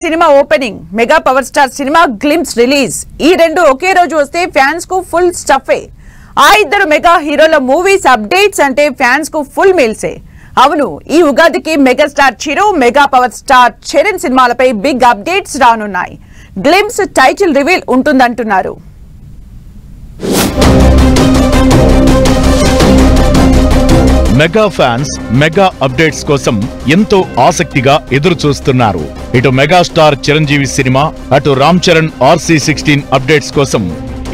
Cinema opening mega power star cinema glimpse release ఈ రెండు ఒకే రోజు వస్తే ఫ్యాన్స్ కు ఫుల్ స్టఫే ఆ ఇద్దరు మెగా హీరోల మూవీస్ అప్డేట్స్ అంటే ఫ్యాన్స్ కు ఫుల్ మీల్సే అవును ఈ ఉగాదికి megastar Chiru mega power star Charan సినిమాలపై బిగ్ అప్డేట్స్ రానున్నాయి గ్లింప్స్ టైటిల్ రివీల్ ఉంటుందంటున్నారు మెగా ఫ్యాన్స్ మెగా అప్డేట్స్ కోసం ఎంతో ఆసక్తిగా ఎదురు చూస్తున్నారు. ఇటు మెగాస్టార్ చిరంజీవి సినిమా అటు రామ్ చరణ్ RC16 అప్డేట్స్ కోసం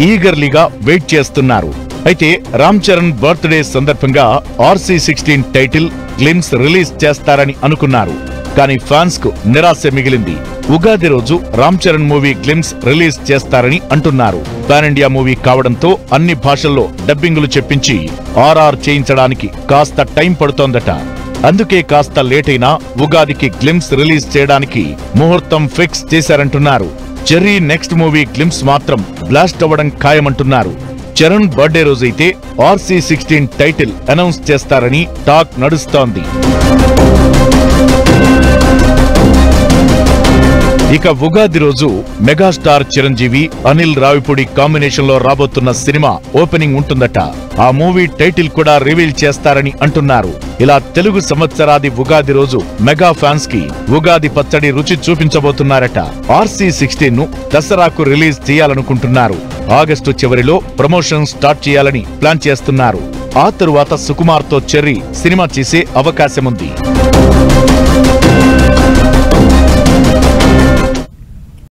ఈగర్లీగా వెయిట్ చేస్తున్నారు. అయితే రామ్ చరణ్ బర్త్డే సందర్భంగా RC16 టైటిల్ గ్లింప్స్ రిలీజ్ చేస్తారని అనుకున్నారు. కానీ ఫ్యాన్స్ కు నిరాశ మిగిలింది. ఉగాది రోజు Ram Charan movie glimpse release చేస్తారని అంటున్నారు. పాన్ ఇండియా మూవీ కావడంతో అన్ని భాషల్లో డబ్బింగులు చెప్పించి RR చేయించడానికి కాస్త టైం పడుతోందట. అందుకే కాస్త లేట్ అయినా ఉగాదికి గ్లింప్స్ రిలీజ్ చేయడానికి ముహూర్తం ఫిక్స్ చేశారంటున్నారు. చెర్రీ నెక్స్ట్ మూవీ గ్లింప్స్ మాత్రం బ్లాస్ట్ అవ్వడం ఖాయమంటున్నారు. చరణ్ బర్త్డే రోజైతే RC16 టైటిల్ అనౌన్స్ చేస్తారని టాక్ నడుస్తోంది. ఇక ఉగాది రోజు మెగాస్టార్ చిరంజీవి అనిల్ రావిపూడి కాంబినేషన్ లో రాబోతున్న సినిమా ఓపెనింగ్ ఉంటుందట. ఆ మూవీ టైటిల్ కూడా రివీల్ చేస్తారని అంటున్నారు. ఇలా తెలుగు సంవత్సరాది ఉగాది రోజు మెగా ఫ్యాన్స్ కి ఉగాది పచ్చడి రుచి చూపించబోతున్నారట. RC16 ను దసరాకు రిలీజ్ చేయాలనుకుంటున్నారు. ఆగస్టు చివరిలో ప్రమోషన్ స్టార్ట్ చేయాలని ప్లాన్ చేస్తున్నారు. ఆ తరువాత సుకుమార్ తో చెర్రీ సినిమా చేసే అవకాశముంది.